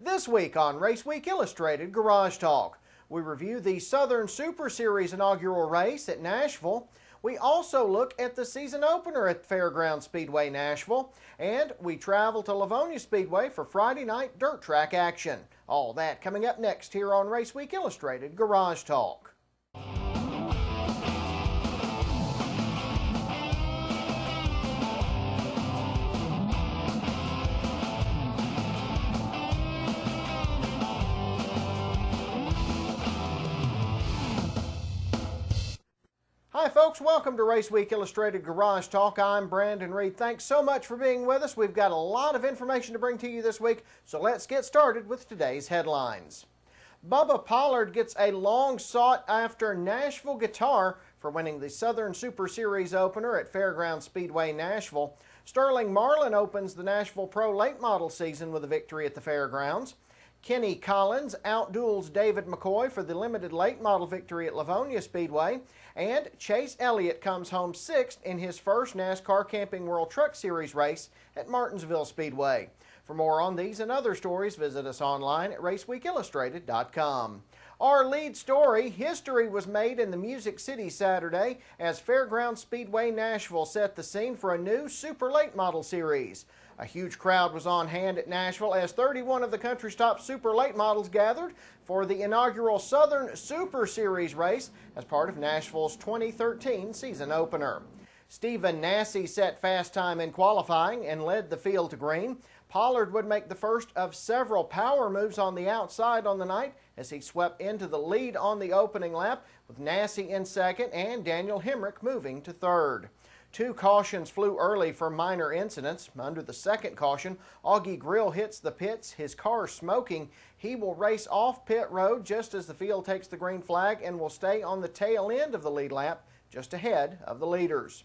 This week on Raceweek Illustrated Garage Talk, we review the Southern Super Series inaugural race at Nashville. We also look at the season opener at Fairgrounds Speedway Nashville, and we travel to Lavonia Speedway for Friday night dirt track action. All that coming up next here on Raceweek Illustrated Garage Talk. Hi folks, welcome to Raceweek Illustrated Garage Talk. I'm Brandon Reed. Thanks so much for being with us. We've got a lot of information to bring to you this week, so let's get started with today's headlines. Bubba Pollard gets a long sought after Nashville guitar for winning the Southern Super Series opener at Fairgrounds Speedway Nashville. Sterling Marlin opens the Nashville Pro Late Model season with a victory at the Fairgrounds. Kenny Collins outduels David McCoy for the limited late model victory at Lavonia Speedway, and Chase Elliott comes home sixth in his first NASCAR Camping World Truck Series race at Martinsville Speedway. For more on these and other stories, visit us online at raceweekillustrated.com. Our lead story, history was made in the Music City Saturday as Fairgrounds Speedway Nashville set the scene for a new super late model series. A huge crowd was on hand at Nashville as 31 of the country's top super late models gathered for the inaugural Southern Super Series race as part of Nashville's 2013 season opener. Stephen Nasse set fast time in qualifying and led the field to green. Pollard would make the first of several power moves on the outside on the night as he swept into the lead on the opening lap, with Nasse in second and Daniel Hemrick moving to third. Two cautions flew early for minor incidents. Under the second caution, Augie Grill hits the pits, his car smoking. He will race off pit road just as the field takes the green flag and will stay on the tail end of the lead lap, just ahead of the leaders.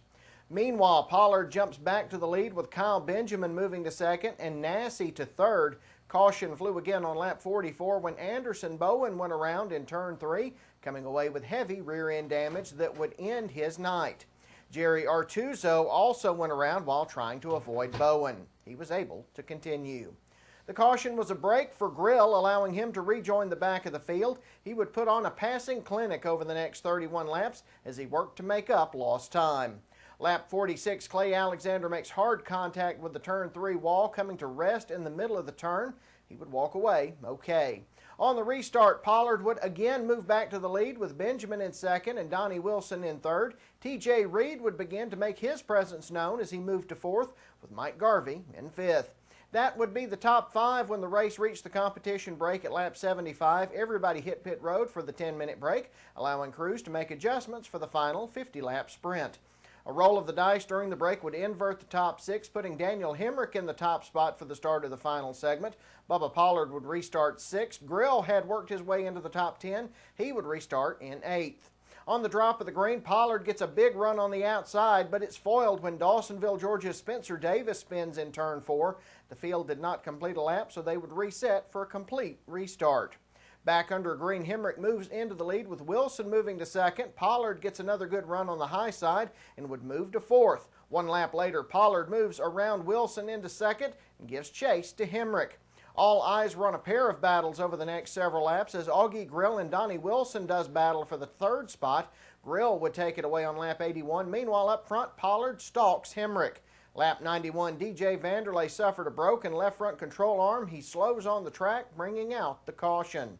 Meanwhile, Pollard jumps back to the lead with Kyle Benjamin moving to second and Nasse to third. Caution flew again on lap 44 when Anderson Bowen went around in turn 3, coming away with heavy rear-end damage that would end his night. Jerry Artuso also went around while trying to avoid Bowen. He was able to continue. The caution was a break for Grill, allowing him to rejoin the back of the field. He would put on a passing clinic over the next 31 laps as he worked to make up lost time. Lap 46, Clay Alexander makes hard contact with the turn 3 wall, coming to rest in the middle of the turn. He would walk away okay. On the restart, Pollard would again move back to the lead with Benjamin in second and Donnie Wilson in third. TJ Reed would begin to make his presence known as he moved to fourth, with Mike Garvey in fifth. That would be the top five when the race reached the competition break at lap 75. Everybody hit pit road for the 10-minute break, allowing crews to make adjustments for the final 50-lap sprint. A roll of the dice during the break would invert the top six, putting Daniel Hemrick in the top spot for the start of the final segment. Bubba Pollard would restart sixth. Grill had worked his way into the top 10. He would restart in eighth. On the drop of the green, Pollard gets a big run on the outside, but it's foiled when Dawsonville, Georgia's Spencer Davis spins in turn 4. The field did not complete a lap, so they would reset for a complete restart. Back under green, Hemrick moves into the lead with Wilson moving to second. Pollard gets another good run on the high side and would move to fourth. One lap later, Pollard moves around Wilson into second and gives chase to Hemrick. All eyes were on a pair of battles over the next several laps as Augie Grill and Donnie Wilson does battle for the third spot. Grill would take it away on lap 81. Meanwhile, up front, Pollard stalks Hemrick. Lap 91, DJ Vanderlei suffered a broken left front control arm. He slows on the track, bringing out the caution.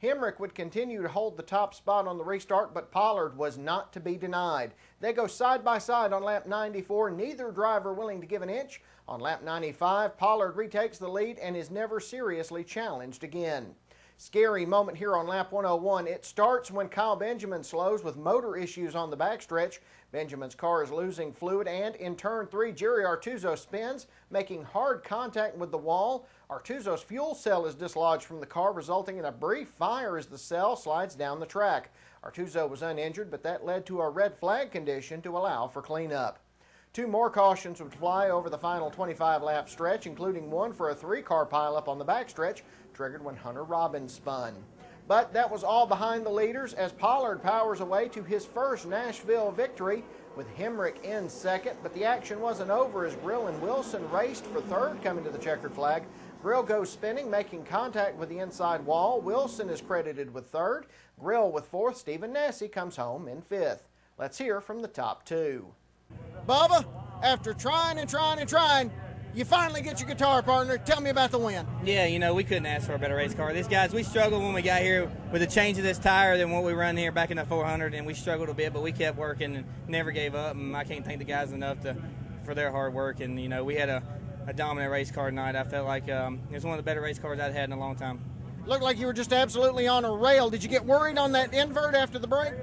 Hemrick would continue to hold the top spot on the restart, but Pollard was not to be denied. They go side by side on lap 94, neither driver willing to give an inch. On lap 95, Pollard retakes the lead and is never seriously challenged again. Scary moment here on lap 101. It starts when Kyle Benjamin slows with motor issues on the backstretch. Benjamin's car is losing fluid, and in turn 3, Jerry Artuso spins, making hard contact with the wall. Artuso's fuel cell is dislodged from the car, resulting in a brief fire as the cell slides down the track. Artuso was uninjured, but that led to a red flag condition to allow for cleanup. Two more cautions would fly over the final 25-lap stretch, including one for a 3-car pileup on the backstretch, triggered when Hunter Robbins spun. But that was all behind the leaders as Pollard powers away to his first Nashville victory with Hemrick in second. But the action wasn't over as Grill and Wilson raced for third coming to the checkered flag. Grill goes spinning, making contact with the inside wall. Wilson is credited with third. Grill with fourth. Stephen Nassy comes home in fifth. Let's hear from the top two. Bubba, after trying and trying and trying, you finally get your guitar partner. Tell me about the win. Yeah, you know, we couldn't ask for a better race car. These guys, we struggled when we got here with the change of this tire than what we run here back in the 400, and we struggled a bit, but we kept working and never gave up, and I can't thank the guys enough for their hard work. And, you know, we had a dominant race car tonight. I felt like it was one of the better race cars I'd had in a long time. Looked like you were just absolutely on a rail. Did you get worried on that invert after the break?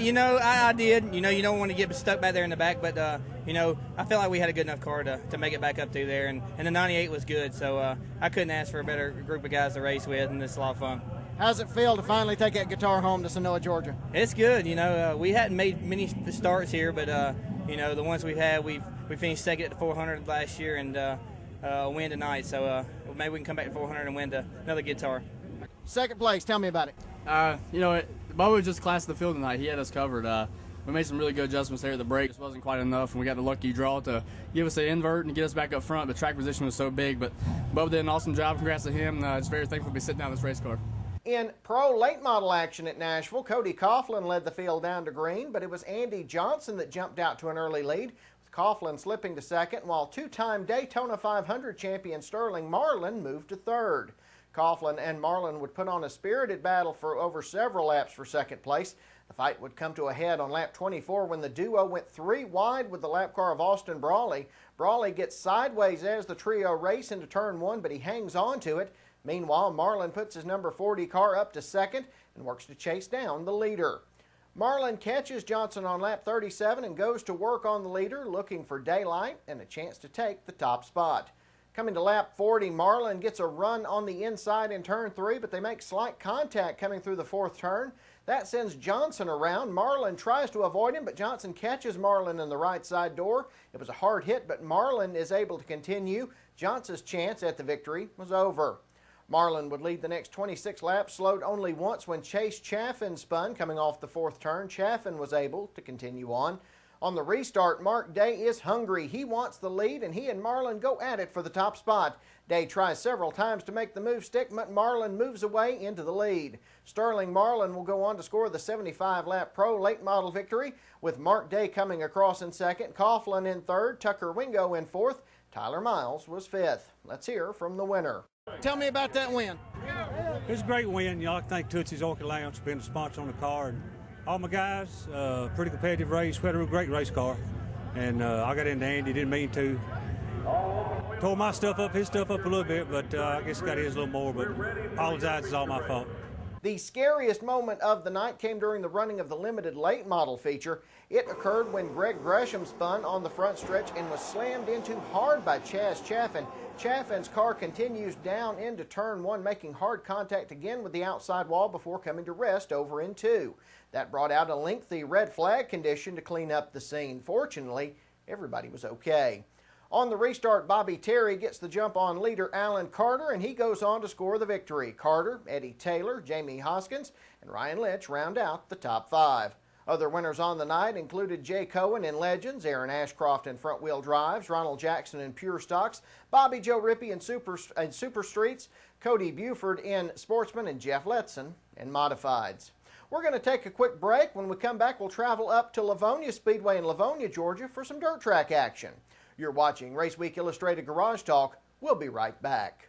You know, I did. You know, you don't want to get stuck back there in the back, but, you know, I felt like we had a good enough car to make it back up through there, and the 98 was good, so I couldn't ask for a better group of guys to race with, and it's a lot of fun. How's it feel to finally take that guitar home to Sanoa, Georgia? It's good. You know, we hadn't made many starts here, but, you know, the ones we've had, we finished second at the 400 last year and win tonight, so maybe we can come back to 400 and win another guitar. Second place, tell me about it. You know, Bubba was just class of the field tonight. He had us covered. We made some really good adjustments there at the break. It wasn't quite enough, and we got the lucky draw to give us an invert and get us back up front. The track position was so big, but Bubba did an awesome job. Congrats to him. Just very thankful to be sitting down this race car. In pro late model action at Nashville, Cody Coughlin led the field down to green, but it was Andy Johnson that jumped out to an early lead, with Coughlin slipping to second, while two-time Daytona 500 champion Sterling Marlin moved to third. Coughlin and Marlin would put on a spirited battle for over several laps for second place. The fight would come to a head on lap 24 when the duo went three wide with the lap car of Austin Brawley. Brawley gets sideways as the trio race into turn one, but he hangs on to it. Meanwhile, Marlin puts his number 40 car up to second and works to chase down the leader. Marlin catches Johnson on lap 37 and goes to work on the leader, looking for daylight and a chance to take the top spot. Coming to lap 40, Marlin gets a run on the inside in turn 3, but they make slight contact coming through the fourth turn. That sends Johnson around. Marlin tries to avoid him, but Johnson catches Marlin in the right side door. It was a hard hit, but Marlin is able to continue. Johnson's chance at the victory was over. Marlin would lead the next 26 laps, slowed only once when Chase Chaffin spun coming off the fourth turn. Chaffin was able to continue on. On the restart, Mark Day is hungry. He wants the lead, and he and Marlin go at it for the top spot. Day tries several times to make the move stick, but Marlin moves away into the lead. Sterling Marlin will go on to score the 75-lap pro late model victory, with Mark Day coming across in second, Coughlin in third, Tucker Wingo in fourth, Tyler Miles was fifth. Let's hear from the winner. Tell me about that win. It was a great win. You know, I thank Tootsie's Orchid Lounge for being the sponsor on the car. And all my guys, pretty competitive race. We had a great race car. And I got into Andy, didn't mean to. Tore my stuff up, his stuff up a little bit, but I guess got his a little more. But apologize, it's all my fault. The scariest moment of the night came during the running of the limited late model feature. It occurred when Greg Gresham spun on the front stretch and was slammed into hard by Chaz Chaffin. Chaffin's car continues down into turn one, making hard contact again with the outside wall before coming to rest over in two. That brought out a lengthy red flag condition to clean up the scene. Fortunately, everybody was okay. On the restart, Bobby Terry gets the jump on leader Alan Carter, and he goes on to score the victory. Carter, Eddie Taylor, Jamie Hoskins, and Ryan Lynch round out the top five. Other winners on the night included Jay Cohen in Legends, Aaron Ashcroft in Front Wheel Drives, Ronald Jackson in Pure Stocks, Bobby Joe Rippey in Super Streets, Cody Buford in Sportsman, and Jeff Letson in Modifieds. We're going to take a quick break. When we come back, we'll travel up to Lavonia Speedway in Lavonia, Georgia for some dirt track action. You're watching Raceweek Illustrated Garage Talk. We'll be right back.